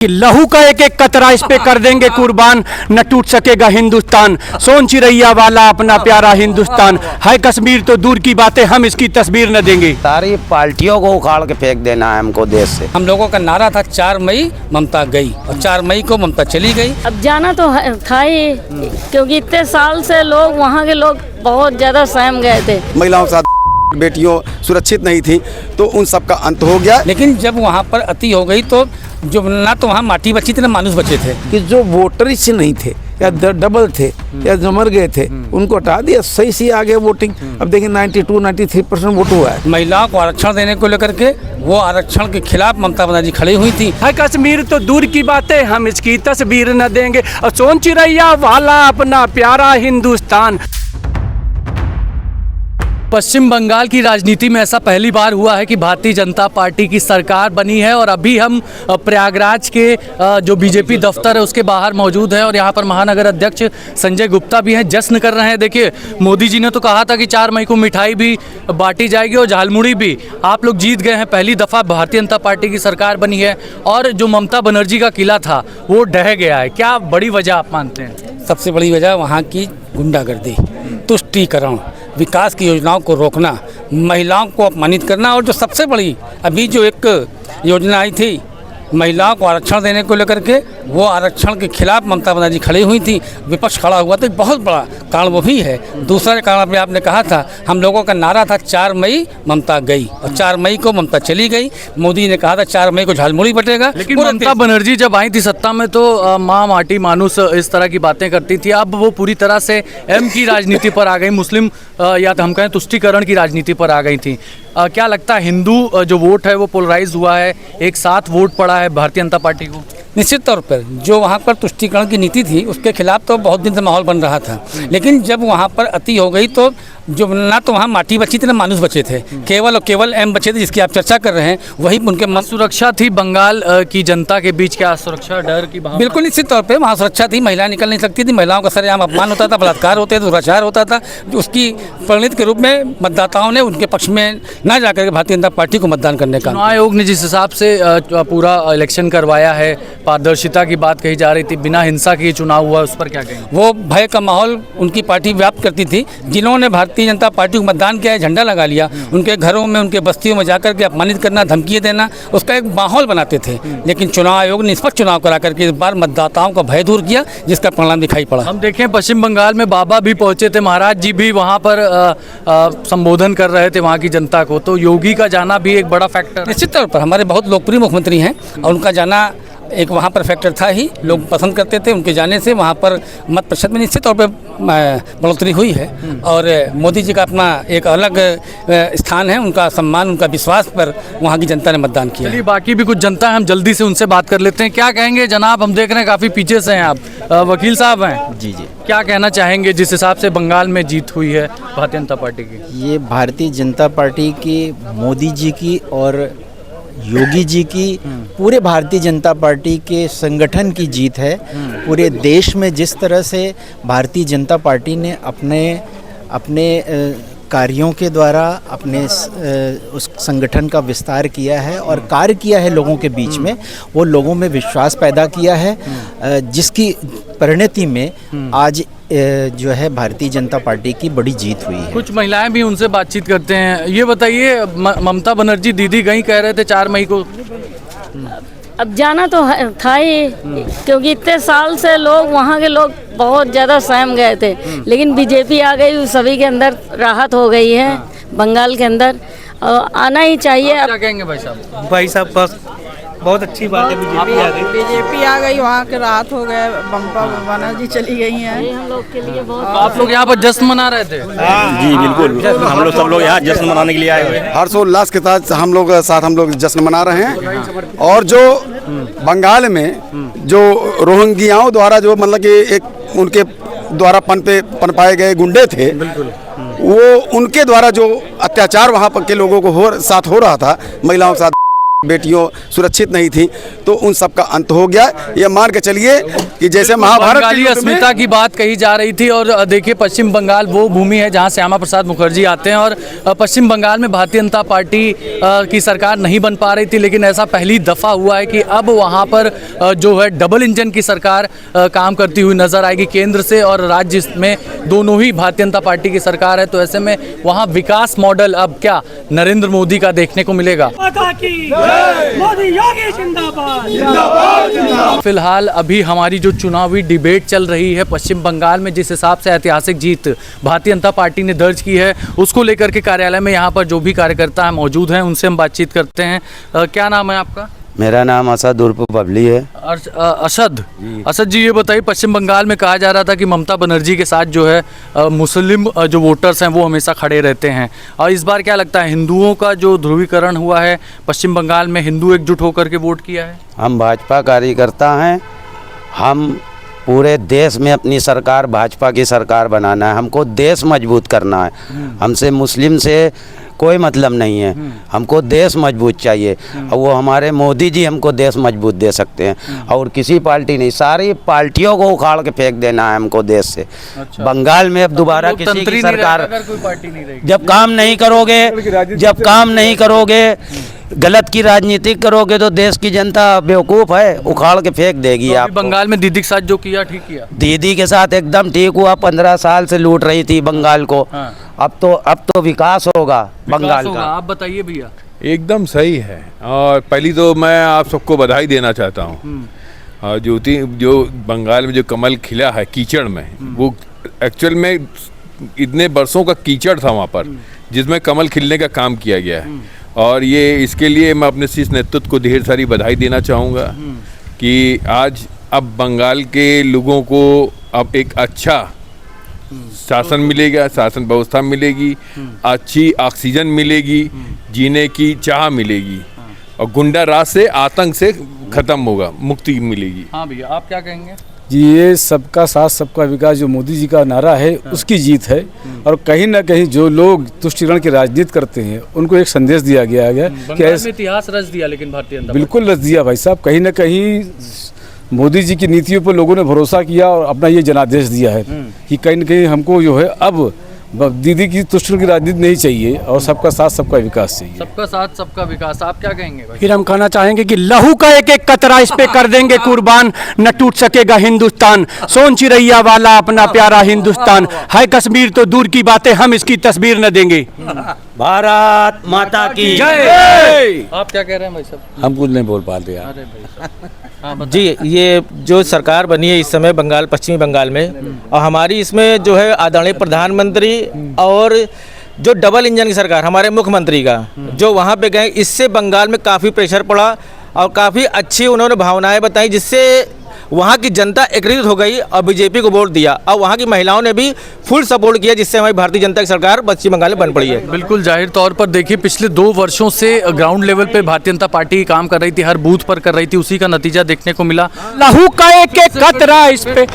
कि लहू का एक एक कतरा इस पे कर देंगे कुर्बान, न टूट सकेगा हिंदुस्तान। सोन चिरैया वाला अपना प्यारा हिंदुस्तान है, कश्मीर तो दूर की बातें हम इसकी तस्वीर न देंगे। सारी पार्टियों को उखाड़ के फेंक देना है हमको देश से। हम लोगों का नारा था 4 मई ममता गई, और 4 मई को ममता चली गई। अब जाना तो था ही, क्योंकि इतने साल से लोग वहाँ के लोग बहुत ज़्यादा सहम गए थे। महिलाओं के साथ बेटियों सुरक्षित नहीं थी, तो उन सब का अंत हो गया। लेकिन जब वहाँ पर अति हो गई तो जो ना तो वहाँ माटी बची थी ना मानुष बचे थे। कि जो वोटर से नहीं थे या डबल थे या मर गए थे उनको हटा दिया, सही से आ गया वोटिंग। अब देखिए 92-93% वोट हुआ है। महिलाओं को आरक्षण देने को लेकर के वो आरक्षण के खिलाफ ममता बनर्जी खड़ी हुई थी। है कश्मीर तो दूर की बातें हम इसकी तस्वीर न देंगे, और सोन चिरैया वाला अपना प्यारा हिंदुस्तान। पश्चिम बंगाल की राजनीति में ऐसा पहली बार हुआ है कि भारतीय जनता पार्टी की सरकार बनी है, और अभी हम प्रयागराज के जो बीजेपी दफ्तर है उसके बाहर मौजूद है, और यहाँ पर महानगर अध्यक्ष संजय गुप्ता भी हैं, जश्न कर रहे हैं। देखिए, मोदी जी ने तो कहा था कि 4 मई को मिठाई भी बांटी जाएगी और झालमुड़ी भी। आप लोग जीत गए हैं, पहली दफ़ा भारतीय जनता पार्टी की सरकार बनी है, और जो ममता बनर्जी का किला था वो ढह गया है। क्या बड़ी वजह आप मानते हैं? सबसे बड़ी वजह वहाँ की गुंडागर्दी, तुष्टीकरण, विकास की योजनाओं को रोकना, महिलाओं को अपमानित करना, और जो सबसे बड़ी अभी जो एक योजना आई थी महिलाओं को आरक्षण देने को लेकर के, वो आरक्षण के खिलाफ ममता बनर्जी खड़ी हुई थी, विपक्ष खड़ा हुआ था। बहुत बड़ा कारण वो भी है। दूसरा कारण अभी आपने कहा था, हम लोगों का नारा था 4 मई ममता गई, और 4 मई को ममता चली गई। मोदी ने कहा था 4 मई को झालमुड़ी बटेगा। लेकिन ममता बनर्जी जब आई थी सत्ता में तो माँ माटी मानुस इस तरह की बातें करती थी। अब वो पूरी तरह से एम की राजनीति पर आ गई, मुस्लिम या तो हम कहें तुष्टीकरण की राजनीति पर आ गई थी। क्या लगता है, हिंदू जो वोट है वो पोलराइज हुआ है, एक साथ वोट पड़ा है भारतीय जनता पार्टी को? निश्चित तौर पर जो वहाँ पर तुष्टीकरण की नीति थी उसके खिलाफ तो बहुत दिन से माहौल बन रहा था। लेकिन जब वहाँ पर अति हो गई तो जो ना तो वहाँ माटी बची थी ना मानुष बचे थे, केवल और केवल एम बचे थे, जिसकी आप चर्चा कर रहे हैं। वही उनके सुरक्षा थी बंगाल की जनता के बीच, क्या सुरक्षा डर की भावना? बिल्कुल निश्चित तौर पे वहाँ सुरक्षा थी। महिलाएं निकल नहीं सकती थी, महिलाओं का सरेआम अपमान होता था, बलात्कार होते थे, दुराचार होता था। उसकी परिणति के रूप में मतदाताओं ने उनके पक्ष में ना जाकर के भारतीय जनता पार्टी को मतदान करने का। चुनाव आयोग ने जिस हिसाब से पूरा इलेक्शन करवाया है, पारदर्शिता की बात कही जा रही थी, बिना हिंसा के चुनाव हुआ, उस पर क्या कहेंगे? वो भय का माहौल उनकी पार्टी व्याप्त करती थी। जिन्होंने भारतीय जनता पार्टी को मतदान किया है, झंडा लगा लिया, उनके घरों में उनके बस्तियों में जाकर के अपमानित करना, धमकी देना, उसका एक माहौल बनाते थे। लेकिन चुनाव आयोग ने निष्पक्ष चुनाव करा करके इस बार मतदाताओं का भय दूर किया, जिसका परिणाम दिखाई पड़ा। हम देखें पश्चिम बंगाल में बाबा भी पहुंचे थे, महाराज जी भी वहां पर संबोधन कर रहे थे वहां की जनता को, तो योगी का जाना भी एक बड़ा फैक्टर। निश्चित तौर पर हमारे बहुत लोकप्रिय मुख्यमंत्री हैं, और उनका जाना एक वहाँ पर फैक्टर था ही, लोग पसंद करते थे। उनके जाने से वहाँ पर मत प्रतिशत में निश्चित तौर पर बढ़ोतरी हुई है, और मोदी जी का अपना एक अलग स्थान है, उनका सम्मान, उनका विश्वास पर वहाँ की जनता ने मतदान किया। चलिए, बाकी भी कुछ जनता है, हम जल्दी से उनसे बात कर लेते हैं। क्या कहेंगे जनाब? हम देख रहे हैं काफ़ी पीछे से हैं आप, वकील साहब हैं जी जी। क्या कहना चाहेंगे जिस हिसाब से बंगाल में जीत हुई है भारतीय जनता पार्टी की? ये भारतीय जनता पार्टी की, मोदी जी की और योगी जी की, पूरे भारतीय जनता पार्टी के संगठन की जीत है। पूरे देश में जिस तरह से भारतीय जनता पार्टी ने अपने कार्यों के द्वारा अपने उस संगठन का विस्तार किया है और कार्य किया है लोगों के बीच में, वो लोगों में विश्वास पैदा किया है, जिसकी परिणति में आज जो है भारतीय जनता पार्टी की बड़ी जीत हुई है। कुछ महिलाएं भी उनसे बातचीत करते हैं। ये बताइए, ममता बनर्जी दीदी गई, कह रहे थे 4 मई को। अब जाना तो था ही, क्योंकि इतने साल से लोग वहाँ के लोग बहुत ज़्यादा सहम गए थे। लेकिन बीजेपी आ गई, सभी के अंदर राहत हो गई है बंगाल के अंदर, आना ही चाहिए। क्या कहेंगे भाई साहब? भाई साहब बस बहुत अच्छी बात है, बीजेपी आ गई, वहाँ के राहत हो गए, ममता बनर्जी चली गई हैं। हम लोग के लिए बहुत। आप लोग यहाँ पर जश्न मना रहे थे? जी बिल्कुल, हम लोग सब लोग यहाँ जश्न मनाने के लिए आए हुए हैं। हर्षोल्लास के साथ हम लोग जश्न मना रहे हैं। और जो बंगाल में जो रोहिंग्याओं द्वारा जो मतलब कि एक उनके द्वारा पनपाए गए गुंडे थे, वो उनके द्वारा जो अत्याचार वहाँ पर के लोगों को साथ हो रहा था, महिलाओं के साथ बेटियों सुरक्षित नहीं थी, तो उन सब का अंत हो गया। ये मान के चलिए कि जैसे महाभारत बंगाली अस्मिता की बात कही जा रही थी। और देखिए, पश्चिम बंगाल वो भूमि है जहां श्यामा प्रसाद मुखर्जी आते हैं, और पश्चिम बंगाल में भारतीय जनता पार्टी की सरकार नहीं बन पा रही थी, लेकिन ऐसा पहली दफ़ा हुआ है कि अब वहां पर जो है डबल इंजन की सरकार काम करती हुई नजर आएगी। केंद्र से और राज्य में दोनों ही भारतीय जनता पार्टी की सरकार है, तो ऐसे में वहाँ विकास मॉडल अब क्या नरेंद्र मोदी का देखने को मिलेगा। फिलहाल अभी हमारी जो चुनावी डिबेट चल रही है पश्चिम बंगाल में, जिस हिसाब से ऐतिहासिक जीत भारतीय जनता पार्टी ने दर्ज की है, उसको लेकर के कार्यालय में यहाँ पर जो भी कार्यकर्ता है मौजूद हैं, उनसे हम बातचीत करते हैं। क्या नाम है आपका? मेरा नाम असद उर्फ बबली है। असद जी, ये बताइए, पश्चिम बंगाल में कहा जा रहा था कि ममता बनर्जी के साथ जो है मुस्लिम जो वोटर्स हैं वो हमेशा खड़े रहते हैं, और इस बार क्या लगता है हिंदुओं का जो ध्रुवीकरण हुआ है पश्चिम बंगाल में, हिंदू एकजुट होकर के वोट किया है? हम भाजपा कार्यकर्ता हैं, हम पूरे देश में अपनी सरकार भाजपा की सरकार बनाना है, हमको देश मजबूत करना है। हमसे मुस्लिम से कोई मतलब नहीं है, हमको देश मजबूत चाहिए, और वो हमारे मोदी जी हमको देश मजबूत दे सकते हैं, और किसी पार्टी नहीं, सारी पार्टियों को उखाड़ के फेंक देना है हमको देश से। अच्छा। बंगाल में अब दोबारा किसी की सरकार जब काम नहीं करोगे, गलत की राजनीति करोगे, तो देश की जनता बेवकूफ़ है, उखाड़ के फेंक देगी। आप बंगाल में दीदी के साथ जो किया ठीक किया? दीदी के साथ एकदम ठीक हुआ, 15 साल से लूट रही थी बंगाल को। हाँ। अब तो विकास होगा बंगाल का। आप बताइए भैया। एकदम सही है, और पहली तो मैं आप सबको बधाई देना चाहता हूँ। जो बंगाल में जो कमल खिला है कीचड़ में, वो एक्चुअल में इतने बरसों का कीचड़ था वहाँ पर, जिसमें कमल खिलने का काम किया गया है। और ये इसके लिए मैं अपने शीर्ष नेतृत्व को ढेर सारी बधाई देना चाहूँगा कि आज अब बंगाल के लोगों को अब एक अच्छा शासन मिलेगा, शासन व्यवस्था मिलेगी, अच्छी ऑक्सीजन मिलेगी, जीने की चाह मिलेगी, और गुंडा राज से, आतंक से खत्म होगा, मुक्ति मिलेगी। हाँ भैया, आप क्या कहेंगे? जी, ये सबका साथ सबका विकास जो मोदी जी का नारा है उसकी जीत है, और कहीं ना कहीं जो लोग तुष्टीकरण की राजनीति करते हैं उनको एक संदेश दिया गया है कि इतिहास रच दिया, लेकिन भारतीय जनता बिल्कुल रच दिया भाई साहब। कहीं ना कहीं मोदी जी की नीतियों पर लोगों ने भरोसा किया और अपना ये जनादेश दिया है कि कहीं ना कहीं हमको जो है अब दीदी की तुष्टीकरण की राजनीति नहीं चाहिए, और सबका साथ सबका विकास चाहिए। सबका साथ सबका विकास। आप क्या कहेंगे भाई? फिर हम कहना चाहेंगे कि लहू का एक एक कतरा इस पे कर देंगे कुर्बान, न टूट सकेगा हिंदुस्तान। सोन चिरैया वाला अपना प्यारा हिंदुस्तान, है कश्मीर तो दूर की बातें, हम इसकी तस्वीर न देंगे। भारत माता की जय। आप क्या कह रहे हैं भाई साहब? हम कुछ नहीं बोल पाते यार। जी, ये जो सरकार बनी है इस समय बंगाल, पश्चिमी बंगाल में, और हमारी इसमें जो है आदरणीय प्रधानमंत्री और जो डबल इंजन की सरकार हमारे मुख्यमंत्री का जो वहाँ पे गए, इससे बंगाल में काफ़ी प्रेशर पड़ा और काफ़ी अच्छी उन्होंने भावनाएं बताई, जिससे वहाँ की जनता एकीकृत हो गई और बीजेपी को वोट दिया, और वहाँ की महिलाओं ने भी फुल सपोर्ट किया, जिससे हमारी भारतीय जनता की सरकार पश्चिम बंगाल में बन पड़ी है। बिल्कुल जाहिर तौर पर देखिए, पिछले 2 वर्षों से ग्राउंड लेवल पे भारतीय जनता पार्टी काम कर रही थी, हर बूथ पर कर रही थी, उसी का नतीजा देखने को मिला। लहू का एक एक कतरा इस पे,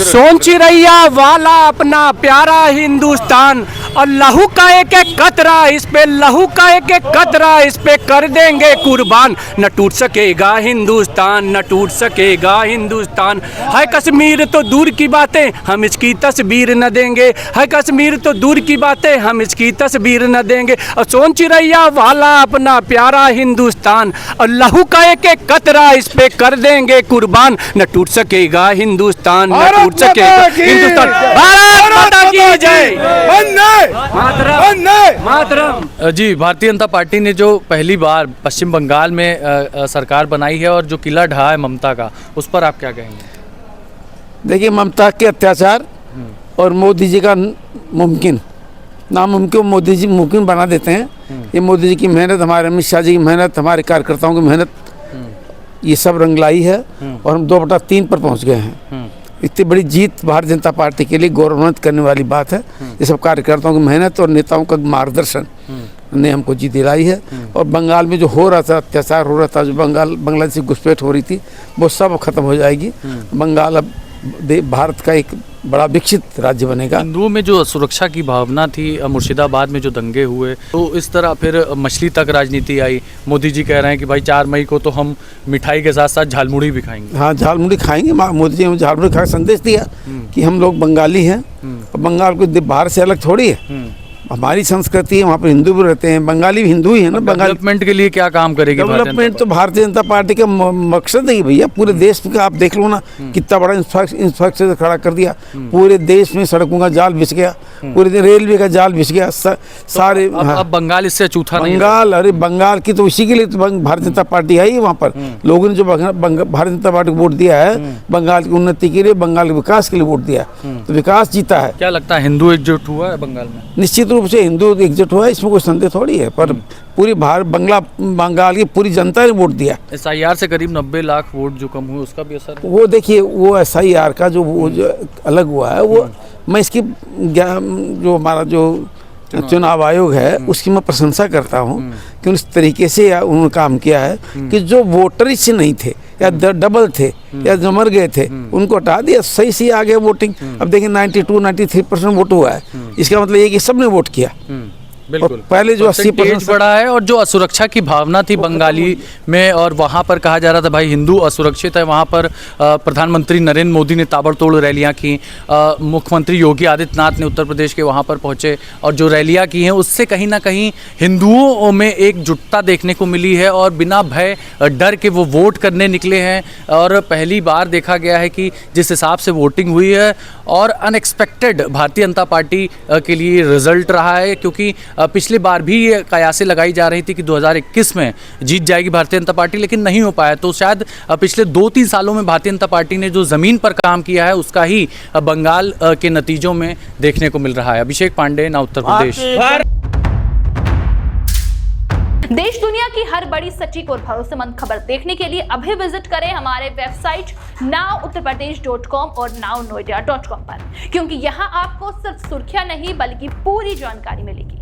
सोन चिरैया वाला अपना प्यारा हिंदुस्तान, और लहू का एक एक कतरा इस पे, लहू का एक एक कतरा इस पे कर देंगे कुर्बान, न टूट सकेगा हिंदुस्तान, न टूट सकेगा हिंदुस्तान। है कश्मीर तो दूर की बातें, हम इसकी तस्वीर न देंगे, है कश्मीर तो दूर की बातें, हम इसकी तस्वीर न देंगे। और सोन चिरैया वाला अपना प्यारा हिंदुस्तान, और लहू का एक एक कतरा इस पे कर देंगे कुर्बान, न टूट सकेगा हिंदुस्तान, न टूट सकेगा हिंदुस्तान। भारत माता की जय। मातरम। जी, भारतीय जनता पार्टी ने जो पहली बार पश्चिम बंगाल में सरकार बनाई है और जो किला ढहा है ममता का, उस पर आप क्या कहेंगे? देखिए, ममता के अत्याचार और मोदी जी का मुमकिन नामुमकिन मोदी जी मुमकिन बना देते हैं। ये मोदी जी की मेहनत, हमारे अमित शाह जी की मेहनत, हमारे कार्यकर्ताओं की मेहनत, ये सब रंग लाई है, और हम 2/3 पर पहुंच गए हैं। इतनी बड़ी जीत भारतीय जनता पार्टी के लिए गौरवान्वित करने वाली बात है। ये सब कार्यकर्ताओं की मेहनत और नेताओं का मार्गदर्शन ने हमको जीत दिलाई है। और बंगाल में जो हो रहा था, अत्याचार हो रहा था, जो बांग्लादेश से घुसपैठ हो रही थी, वो सब खत्म हो जाएगी। बंगाल अब भारत का एक बड़ा विकसित राज्य बनेगा। हिंदुओं में जो सुरक्षा की भावना थी, मुर्शिदाबाद में जो दंगे हुए, तो इस तरह फिर मछली तक राजनीति आई। मोदी जी कह रहे हैं कि भाई 4 मई को तो हम मिठाई के साथ साथ झालमुड़ी भी खाएंगे। हाँ, झालमुड़ी खाएंगे। मोदी जी ने झालमुड़ी खा संदेश दिया कि हम लोग बंगाली हैं और बंगाल को बाहर से अलग थोड़ी है। हमारी संस्कृति है, वहाँ पर हिंदू भी रहते हैं, बंगाली भी हिंदू ही है ना। डेवलपमेंट के लिए क्या काम करेगी डेवलपमेंट? तो भारतीय जनता पार्टी का मकसद है भैया, पूरे देश का आप देख लो ना, कितना बड़ा इंफ्रास्ट्रक्चर खड़ा कर दिया। पूरे देश में सड़कों का जाल बिछ गया, पूरे रेलवे का जाल बिछ गया, सारे। अब बंगाल इससे अछूता नहीं। बंगाल, अरे बंगाल की तो इसी के लिए तो भारतीय जनता पार्टी है ही। वहाँ पर लोगों ने जो भारतीय जनता पार्टी को वोट दिया है, बंगाल की उन्नति के लिए, बंगाल के विकास के लिए वोट दिया, तो विकास जीता है। क्या लगता है हिंदू एकजुट हुआ है बंगाल में? निश्चित रूप से हिंदू एकजुट हुआ है, इसमें कोई संदेह थोड़ी है। पर पूरी बंगाल की पूरी जनता ने वोट दिया। SIR से करीब 90 लाख वोट जो कम हुए, उसका भी असर है? वो देखिए, वो SIR का जो अलग हुआ है, वो मैं इसकी जो हमारा जो चुनाव आयोग है उसकी मैं प्रशंसा करता हूँ कि उस तरीके से उन्होंने काम किया है कि जो वोटर इससे नहीं थे या डबल थे या जो मर गए थे, उनको हटा दिया, सही से आ गया वोटिंग। अब देखिए 92-93% वोट हुआ है। इसका मतलब ये कि सबने वोट किया। बिल्कुल। पहले जो 80% बढ़ा है। और जो असुरक्षा की भावना थी बंगाली में, और वहाँ पर कहा जा रहा था भाई हिंदू असुरक्षित है, वहाँ पर प्रधानमंत्री नरेंद्र मोदी ने ताबड़तोड़ रैलियाँ की। मुख्यमंत्री योगी आदित्यनाथ ने उत्तर प्रदेश के वहाँ पर पहुँचे और जो रैलियाँ की हैं उससे कहीं ना कहीं हिंदुओं में एकजुटता देखने को मिली है और बिना भय डर के वो वोट करने निकले हैं। और पहली बार देखा गया है कि जिस हिसाब से वोटिंग हुई है और अनएक्सपेक्टेड भारतीय जनता पार्टी के लिए रिजल्ट रहा है, क्योंकि पिछली बार भी ये कयासें लगाई जा रही थी कि 2021 में जीत जाएगी भारतीय जनता पार्टी, लेकिन नहीं हो पाया। तो शायद पिछले 2-3 सालों में भारतीय जनता पार्टी ने जो ज़मीन पर काम किया है उसका ही बंगाल के नतीजों में देखने को मिल रहा है। अभिषेक पांडे, ना उत्तर प्रदेश। देश दुनिया की हर बड़ी, सटीक और भरोसेमंद खबर देखने के लिए अभी विजिट करें हमारे वेबसाइट nowuttarpradesh.com और nownoida.com पर, क्योंकि यहाँ आपको सिर्फ सुर्खियां नहीं बल्कि पूरी जानकारी मिलेगी।